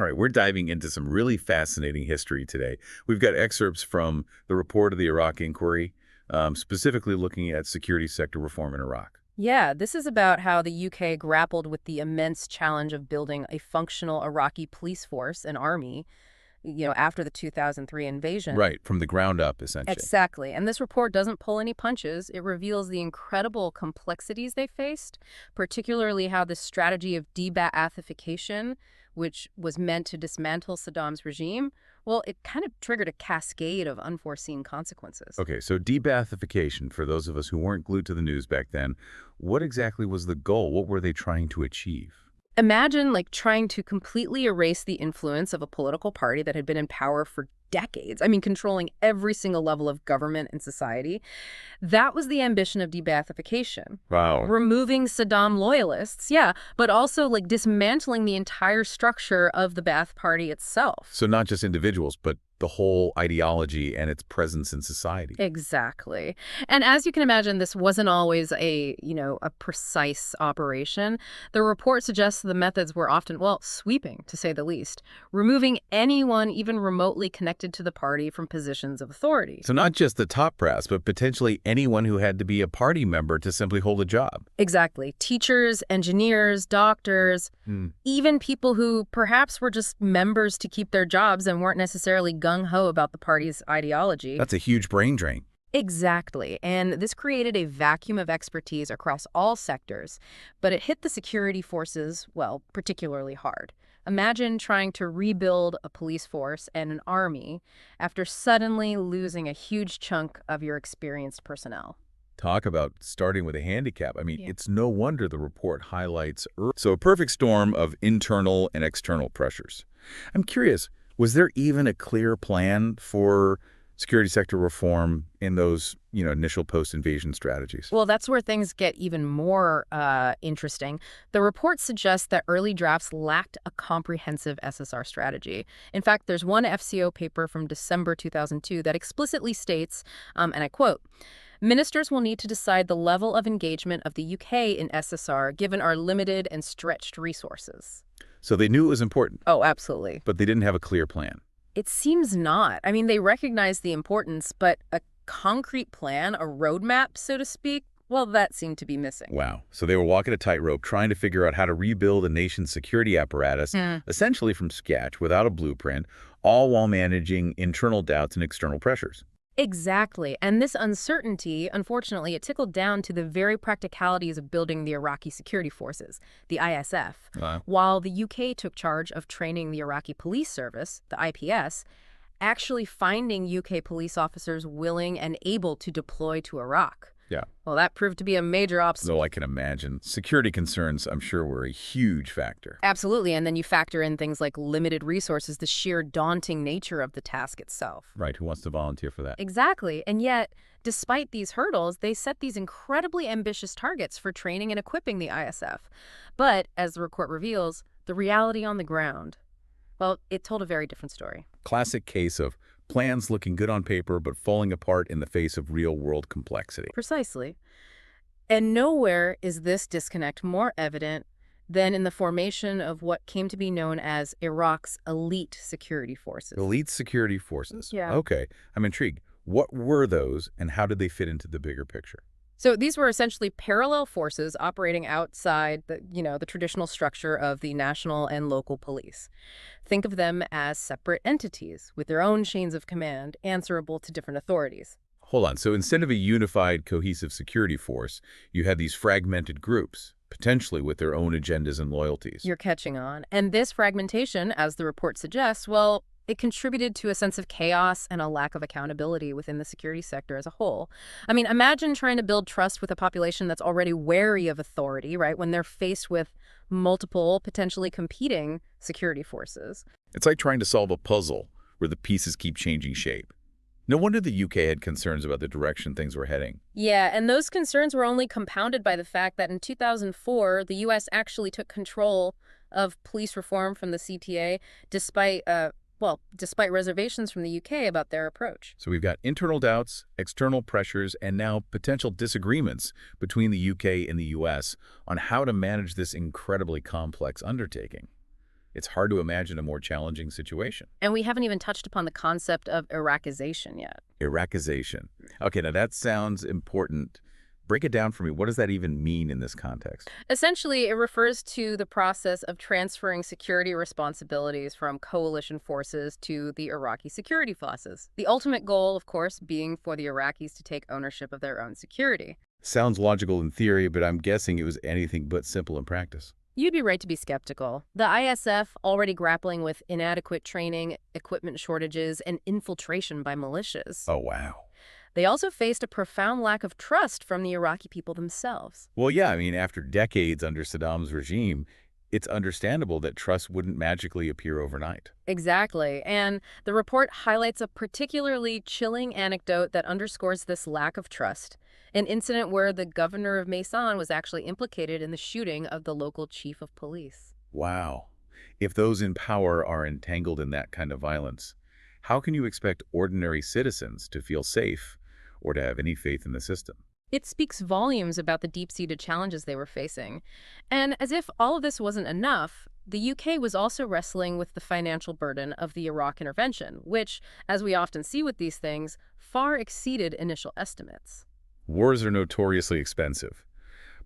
right, we're diving into some really fascinating history today. We've got excerpts from the report of the Iraq Inquiry, specifically looking at security sector reform in Iraq. Yeah, this is about how the UK grappled with the immense challenge of building a functional Iraqi police force and army, after the 2003 invasion. Right, from the ground up, essentially. Exactly. And this report doesn't pull any punches. It reveals the incredible complexities they faced, particularly how the strategy of de-Baathification, which was meant to dismantle Saddam's regime, well, it kind of triggered a cascade of unforeseen consequences. Okay, so de-Baathification, for those of us who weren't glued to the news back then, what exactly was the goal? What were they trying to achieve? Imagine trying to completely erase the influence of a political party that had been in power for decades. I mean, controlling every single level of government and society. That was the ambition of de-Baathification. Wow. Removing Saddam loyalists, yeah, but also dismantling the entire structure of the Ba'ath Party itself. So not just individuals, but the whole ideology and its presence in society. Exactly. And as you can imagine, this wasn't always a precise operation. The report suggests the methods were often, well, sweeping, to say the least, removing anyone even remotely connected to the party from positions of authority. So not just the top brass, but potentially anyone who had to be a party member to simply hold a job. Exactly. Teachers, engineers, doctors, even people who perhaps were just members to keep their jobs and weren't necessarily gung-ho about the party's ideology. That's a huge brain drain. Exactly. And this created a vacuum of expertise across all sectors, but it hit the security forces, well, particularly hard. Imagine trying to rebuild a police force and an army after suddenly losing a huge chunk of your experienced personnel. Talk about starting with a handicap. I mean, Yeah. it's no wonder the report highlights so a perfect storm of internal and external pressures. I'm curious, was there even a clear plan for security sector reform in those, initial post-invasion strategies? Well, that's where things get even more interesting. The report suggests that early drafts lacked a comprehensive SSR strategy. In fact, there's one FCO paper from December 2002 that explicitly states, and I quote, "Ministers will need to decide the level of engagement of the UK in SSR given our limited and stretched resources." So they knew it was important, Oh, absolutely. but they didn't have a clear plan. It seems not. I mean, they recognize the importance, but a concrete plan, a roadmap, so to speak, well, that seemed to be missing. Wow. So they were walking a tightrope trying to figure out how to rebuild a nation's security apparatus, essentially from scratch, without a blueprint, all while managing internal doubts and external pressures. Exactly. And this uncertainty, unfortunately, it trickled down to the very practicalities of building the Iraqi security forces, the ISF. While the UK took charge of training the Iraqi police service, the IPS, actually finding UK police officers willing and able to deploy to Iraq. Yeah. Well, that proved to be a major obstacle. Though I can imagine. Security concerns, I'm sure, were a huge factor. Absolutely. And then you factor in things like limited resources, the sheer daunting nature of the task itself. Right. Who wants to volunteer for that? Exactly. And yet, despite these hurdles, they set these incredibly ambitious targets for training and equipping the ISF. But, as the report reveals, the reality on the ground, well, it told a very different story. Classic case of plans looking good on paper but falling apart in the face of real-world complexity. Precisely. And nowhere is this disconnect more evident than in the formation of what came to be known as Iraq's elite security forces. Elite security forces. Yeah. Okay. I'm intrigued. What were those and how did they fit into the bigger picture? So these were essentially parallel forces operating outside the traditional structure of the national and local police. Think of them as separate entities with their own chains of command answerable to different authorities. Hold on. So instead of a unified, cohesive security force, you had these fragmented groups, potentially with their own agendas and loyalties. You're catching on. And this fragmentation, as the report suggests, well, it contributed to a sense of chaos and a lack of accountability within the security sector as a whole. I mean, imagine trying to build trust with a population that's already wary of authority, right, when they're faced with multiple, potentially competing security forces. It's like trying to solve a puzzle where the pieces keep changing shape. No wonder the UK had concerns about the direction things were heading. Yeah, and those concerns were only compounded by the fact that in 2004, the U.S. actually took control of police reform from the CTA, despite reservations from the UK about their approach. So we've got internal doubts, external pressures, and now potential disagreements between the UK and the US on how to manage this incredibly complex undertaking. It's hard to imagine a more challenging situation. And we haven't even touched upon the concept of Iraqization yet. Iraqization. Okay, now that sounds important. Break it down for me. What does that even mean in this context? Essentially, it refers to the process of transferring security responsibilities from coalition forces to the Iraqi security forces. The ultimate goal, of course, being for the Iraqis to take ownership of their own security. Sounds logical in theory, but I'm guessing it was anything but simple in practice. You'd be right to be skeptical. The ISF, already grappling with inadequate training, equipment shortages, and infiltration by militias. Oh, wow. They also faced a profound lack of trust from the Iraqi people themselves. Well, yeah, I mean, after decades under Saddam's regime, it's understandable that trust wouldn't magically appear overnight. Exactly. And the report highlights a particularly chilling anecdote that underscores this lack of trust. An incident where the governor of Maysan was actually implicated in the shooting of the local chief of police. Wow. If those in power are entangled in that kind of violence, how can you expect ordinary citizens to feel safe or to have any faith in the system? It speaks volumes about the deep-seated challenges they were facing. And as if all of this wasn't enough, the UK was also wrestling with the financial burden of the Iraq intervention, which, as we often see with these things, far exceeded initial estimates. Wars are notoriously expensive.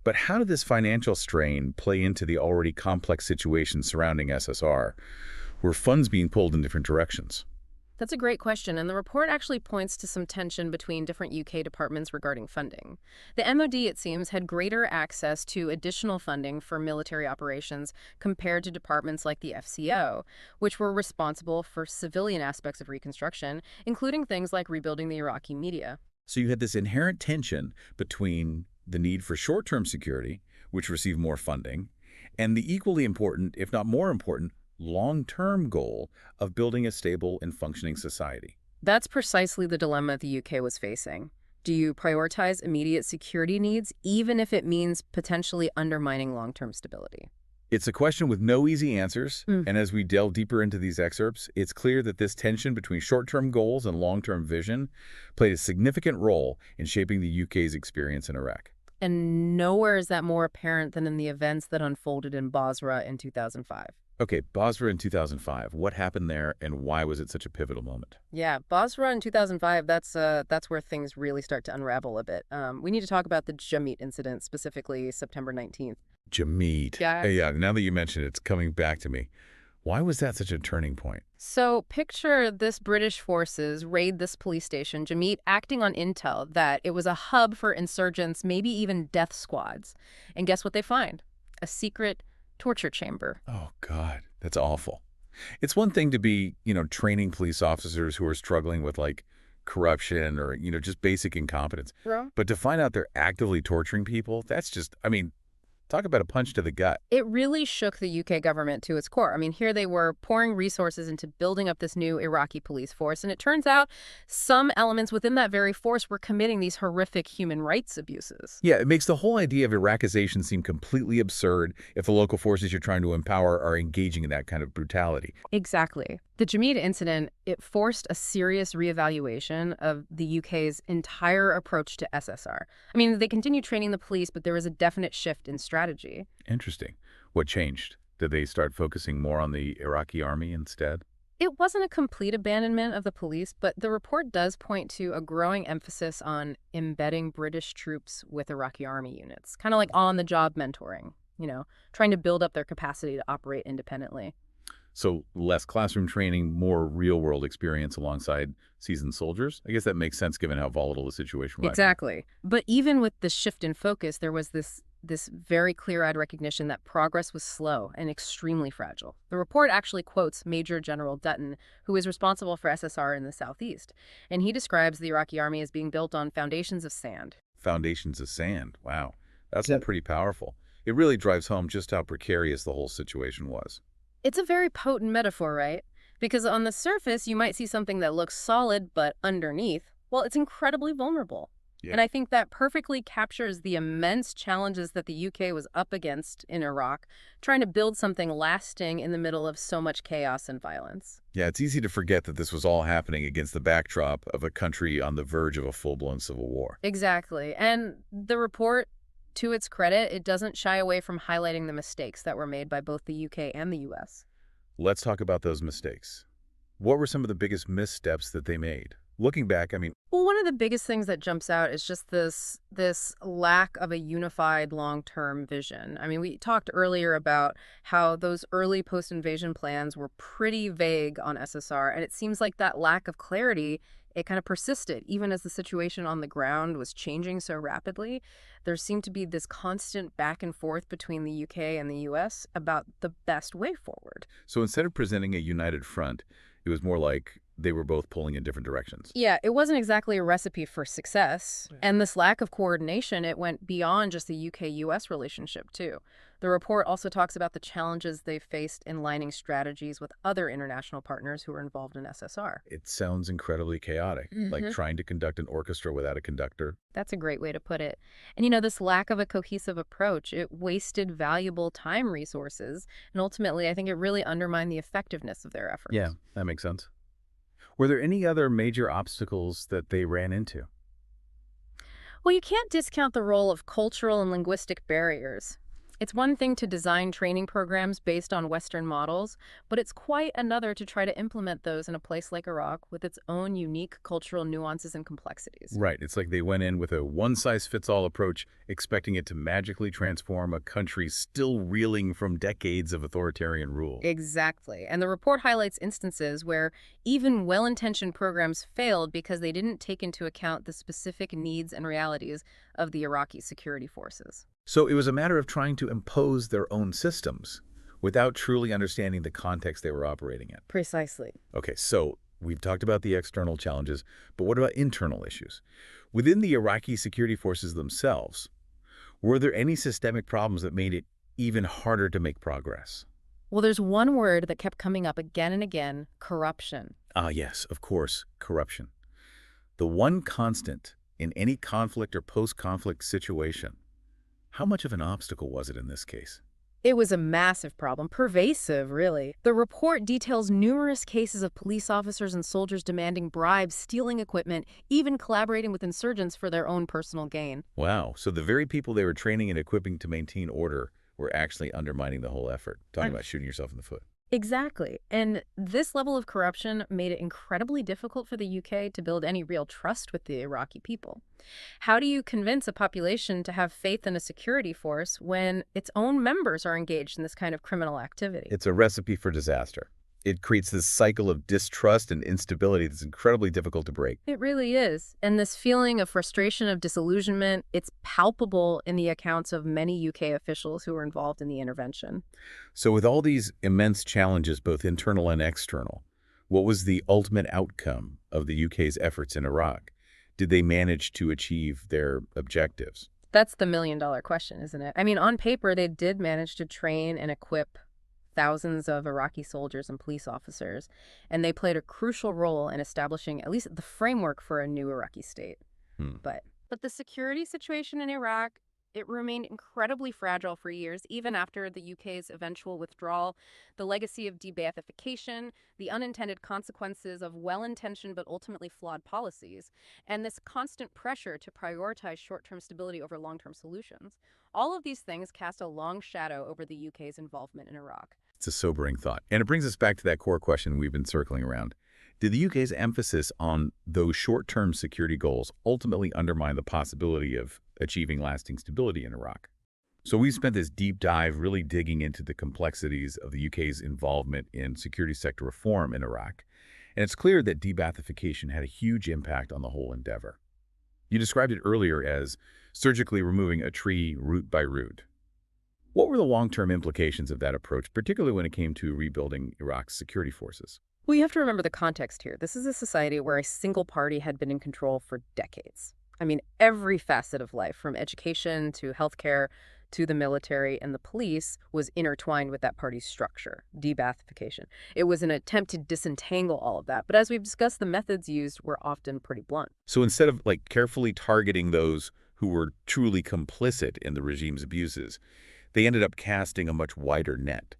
But how did this financial strain play into the already complex situation surrounding SSR? Were funds being pulled in different directions? That's a great question, and the report actually points to some tension between different UK departments regarding funding. The MOD, it seems, had greater access to additional funding for military operations compared to departments like the FCO, which were responsible for civilian aspects of reconstruction, including things like rebuilding the Iraqi media. So you had this inherent tension between the need for short-term security, which received more funding, and the equally important, if not more important, long-term goal of building a stable and functioning society. That's precisely the dilemma the UK was facing. Do you prioritize immediate security needs, even if it means potentially undermining long-term stability? It's a question with no easy answers, Mm. and as we delve deeper into these excerpts, it's clear that this tension between short-term goals and long-term vision played a significant role in shaping the UK's experience in Iraq. And nowhere is that more apparent than in the events that unfolded in Basra in 2005. Okay, Basra in 2005. What happened there, and why was it such a pivotal moment? Yeah, Basra in 2005, that's where things really start to unravel a bit. We need to talk about the Jamit incident, specifically September 19th. Jamid. Yeah. Yeah, now that you mention it, it's coming back to me. Why was that such a turning point? So picture this British forces raid this police station, Jamit acting on intel that it was a hub for insurgents, maybe even death squads. And guess what they find? A secret torture chamber. Oh, God, that's awful. It's one thing to be, training police officers who are struggling with, like, corruption or, just basic incompetence. Yeah. But to find out they're actively torturing people, that's just, talk about a punch to the gut. It really shook the UK government to its core. I mean, here they were pouring resources into building up this new Iraqi police force, and it turns out some elements within that very force were committing these horrific human rights abuses. Yeah, it makes the whole idea of Iraqization seem completely absurd if the local forces you're trying to empower are engaging in that kind of brutality. Exactly. The Jamid incident, it forced a serious reevaluation of the UK's entire approach to SSR. I mean, they continued training the police, but there was a definite shift in strategy. Interesting. What changed? Did they start focusing more on the Iraqi army instead? It wasn't a complete abandonment of the police, but the report does point to a growing emphasis on embedding British troops with Iraqi army units, kind of like on-the-job mentoring, trying to build up their capacity to operate independently. So less classroom training, more real-world experience alongside seasoned soldiers? I guess that makes sense given how volatile the situation was. Exactly. But even with the shift in focus, there was this very clear-eyed recognition that progress was slow and extremely fragile. The report actually quotes Major General Dutton, who is responsible for SSR in the southeast, and he describes the Iraqi army as being built on foundations of sand. Foundations of sand. Wow. That's Yep. pretty powerful. It really drives home just how precarious the whole situation was. It's a very potent metaphor, right? Because on the surface, you might see something that looks solid, but underneath, well, it's incredibly vulnerable. Yeah. And I think that perfectly captures the immense challenges that the UK was up against in Iraq, trying to build something lasting in the middle of so much chaos and violence. Yeah, it's easy to forget that this was all happening against the backdrop of a country on the verge of a full-blown civil war. Exactly. And the report, to its credit, it doesn't shy away from highlighting the mistakes that were made by both the UK and the US. Let's talk about those mistakes. What were some of the biggest missteps that they made? Looking back, I mean, Well, one of the biggest things that jumps out is just this lack of a unified long-term vision. I mean, we talked earlier about how those early post-invasion plans were pretty vague on SSR, and it seems like that lack of clarity, it kind of persisted even as the situation on the ground was changing so rapidly. There seemed to be this constant back and forth between the UK and the US about the best way forward. so instead of presenting a united front, it was more like they were both pulling in different directions. Yeah, it wasn't exactly a recipe for success. Yeah. And this lack of coordination, it went beyond just the UK-US relationship, too. The report also talks about the challenges they faced in lining strategies with other international partners who were involved in SSR. It sounds incredibly chaotic, like trying to conduct an orchestra without a conductor. That's a great way to put it. And this lack of a cohesive approach, it wasted valuable time resources, and ultimately, I think it really undermined the effectiveness of their Yeah, efforts. that makes sense. Were there any other major obstacles that they ran into? Well, you can't discount the role of cultural and linguistic barriers. It's one thing to design training programs based on Western models, but it's quite another to try to implement those in a place like Iraq with its own unique cultural nuances and complexities. Right. It's like they went in with a one-size-fits-all approach, expecting it to magically transform a country still reeling from decades of authoritarian rule. Exactly. And the report highlights instances where even well-intentioned programs failed because they didn't take into account the specific needs and realities of the Iraqi security forces. So it was a matter of trying to impose their own systems without truly understanding the context they were operating in. Precisely. Okay, so we've talked about the external challenges, but what about internal issues? Within the Iraqi security forces themselves, were there any systemic problems that made it even harder to make progress? Well, there's one word that kept coming up again and again: corruption. Ah, yes, of course, corruption. The one constant in any conflict or post-conflict situation. How much of an obstacle was it in this case? It was a massive problem, pervasive, really. The report details numerous cases of police officers and soldiers demanding bribes, stealing equipment, even collaborating with insurgents for their own personal gain. Wow, so the very people they were training and equipping to maintain order were actually undermining the whole effort. Talking about shooting yourself in the foot. Exactly. And this level of corruption made it incredibly difficult for the UK to build any real trust with the Iraqi people. How do you convince a population to have faith in a security force when its own members are engaged in this kind of criminal activity? It's a recipe for disaster. It creates this cycle of distrust and instability that's incredibly difficult to break. It really is. And this feeling of frustration, of disillusionment, it's palpable in the accounts of many UK officials who were involved in the intervention. So with all these immense challenges, both internal and external, what was the ultimate outcome of the UK's efforts in Iraq? Did they manage to achieve their objectives? That's the million-dollar question, isn't it? I mean, on paper, they did manage to train and equip thousands of Iraqi soldiers and police officers, and they played a crucial role in establishing at least the framework for a new Iraqi state. Hmm. But the security situation in Iraq, it remained incredibly fragile for years, even after the UK's eventual withdrawal. The legacy of de-Baathification, the unintended consequences of well-intentioned but ultimately flawed policies, and this constant pressure to prioritize short-term stability over long-term solutions. All of these things cast a long shadow over the UK's involvement in Iraq. It's a sobering thought. And it brings us back to that core question we've been circling around. Did the UK's emphasis on those short-term security goals ultimately undermine the possibility of achieving lasting stability in Iraq? So we've spent this deep dive really digging into the complexities of the UK's involvement in security sector reform in Iraq. And it's clear that de-Baathification had a huge impact on the whole endeavor. You described it earlier as surgically removing a tree root by root. What were the long-term implications of that approach, particularly when it came to rebuilding Iraq's security forces? Well, you have to remember the context here. This is a society where a single party had been in control for decades. I mean, every facet of life, from education to healthcare to the military and the police, was intertwined with that party's structure, de-Baathification. It was an attempt to disentangle all of that. But as we've discussed, the methods used were often pretty blunt. So instead of carefully targeting those who were truly complicit in the regime's abuses, they ended up casting a much wider net,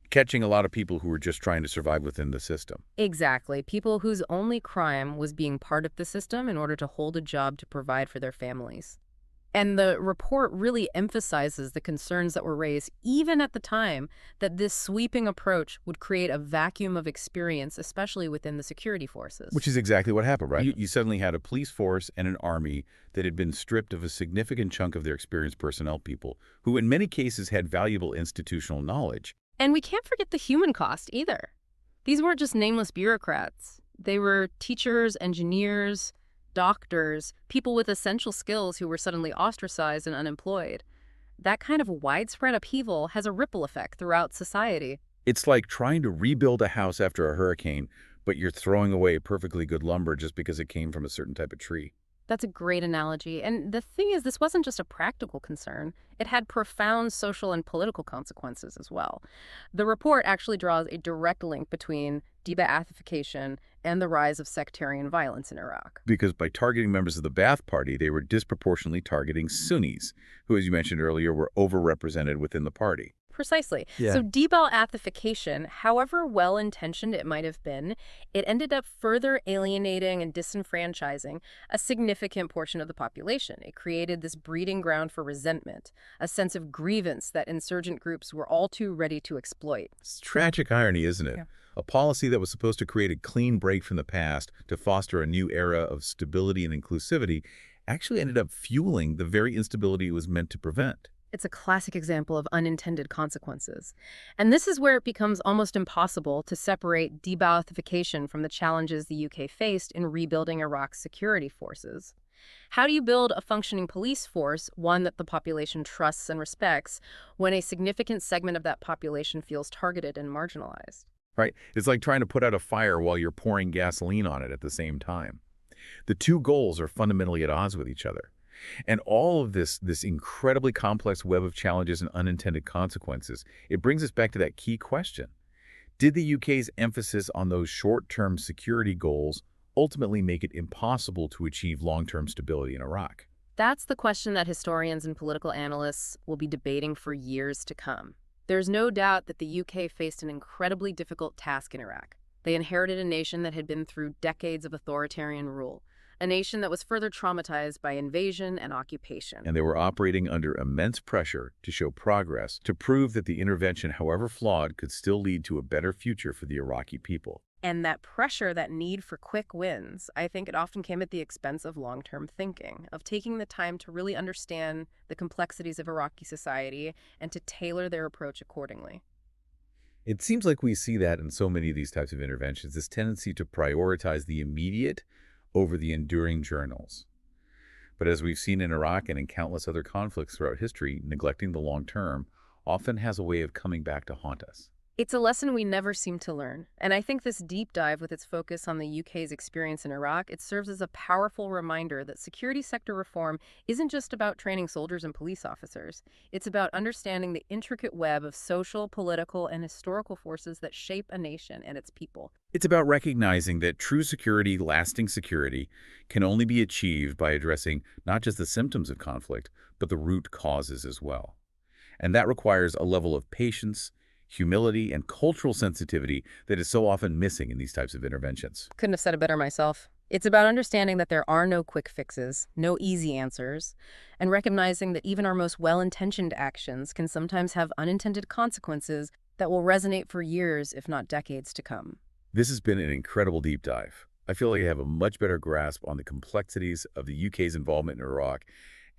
catching a lot of people who were just trying to survive within the system. Exactly. People whose only crime was being part of the system in order to hold a job to provide for their families. And the report really emphasizes the concerns that were raised, even at the time, that this sweeping approach would create a vacuum of experience, especially within the security forces. Which is exactly what happened, right? You suddenly had a police force and an army that had been stripped of a significant chunk of their experienced personnel people, who in many cases had valuable institutional knowledge. And we can't forget the human cost either. These weren't just nameless bureaucrats. They were teachers, engineers, doctors, people with essential skills who were suddenly ostracized and unemployed. That kind of widespread upheaval has a ripple effect throughout society. It's like trying to rebuild a house after a hurricane, but you're throwing away perfectly good lumber just because it came from a certain type of tree. That's a great analogy. And the thing is, this wasn't just a practical concern. It had profound social and political consequences as well. The report actually draws a direct link between de-Baathification and the rise of sectarian violence in Iraq. Because by targeting members of the Ba'ath Party, they were disproportionately targeting Sunnis, who, as you mentioned earlier, were overrepresented within the party. Precisely. Yeah. So de-Baathification, however well-intentioned it might have been, it ended up further alienating and disenfranchising a significant portion of the population. It created this breeding ground for resentment, a sense of grievance that insurgent groups were all too ready to exploit. It's tragic irony, isn't it? Yeah. A policy that was supposed to create a clean break from the past to foster a new era of stability and inclusivity actually ended up fueling the very instability it was meant to prevent. It's a classic example of unintended consequences. And this is where it becomes almost impossible to separate de-Baathification from the challenges the UK faced in rebuilding Iraq's security forces. How do you build a functioning police force, one that the population trusts and respects, when a significant segment of that population feels targeted and marginalized? Right? It's like trying to put out a fire while you're pouring gasoline on it at the same time. The two goals are fundamentally at odds with each other. And all of this incredibly complex web of challenges and unintended consequences, it brings us back to that key question. Did the UK's emphasis on those short-term security goals ultimately make it impossible to achieve long-term stability in Iraq? That's the question that historians and political analysts will be debating for years to come. There's no doubt that the UK faced an incredibly difficult task in Iraq. They inherited a nation that had been through decades of authoritarian rule, a nation that was further traumatized by invasion and occupation. And they were operating under immense pressure to show progress, to prove that the intervention, however flawed, could still lead to a better future for the Iraqi people. And that pressure, that need for quick wins, I think it often came at the expense of long-term thinking, of taking the time to really understand the complexities of Iraqi society and to tailor their approach accordingly. It seems like we see that in so many of these types of interventions, this tendency to prioritize the immediate over the enduring journals. But as we've seen in Iraq and in countless other conflicts throughout history, neglecting the long term often has a way of coming back to haunt us. It's a lesson we never seem to learn, and I think this deep dive with its focus on the UK's experience in Iraq, it serves as a powerful reminder that security sector reform isn't just about training soldiers and police officers. It's about understanding the intricate web of social, political, and historical forces that shape a nation and its people. It's about recognizing that true security, lasting security, can only be achieved by addressing not just the symptoms of conflict, but the root causes as well. And that requires a level of patience, humility, and cultural sensitivity that is so often missing in these types of interventions. Couldn't have said it better myself. It's about understanding that there are no quick fixes, no easy answers, and recognizing that even our most well-intentioned actions can sometimes have unintended consequences that will resonate for years, if not decades, to come. This has been an incredible deep dive. I feel like I have a much better grasp on the complexities of the UK's involvement in Iraq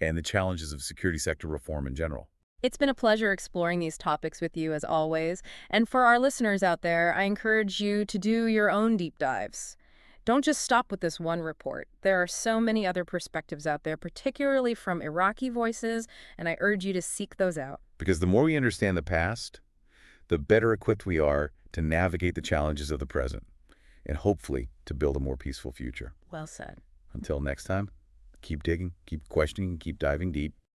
and the challenges of security sector reform in general. It's been a pleasure exploring these topics with you as always. And for our listeners out there, I encourage you to do your own deep dives. Don't just stop with this one report. There are so many other perspectives out there, particularly from Iraqi voices, and I urge you to seek those out. Because the more we understand the past, the better equipped we are to navigate the challenges of the present and hopefully to build a more peaceful future. Well said. Until next time, keep digging, keep questioning, keep diving deep.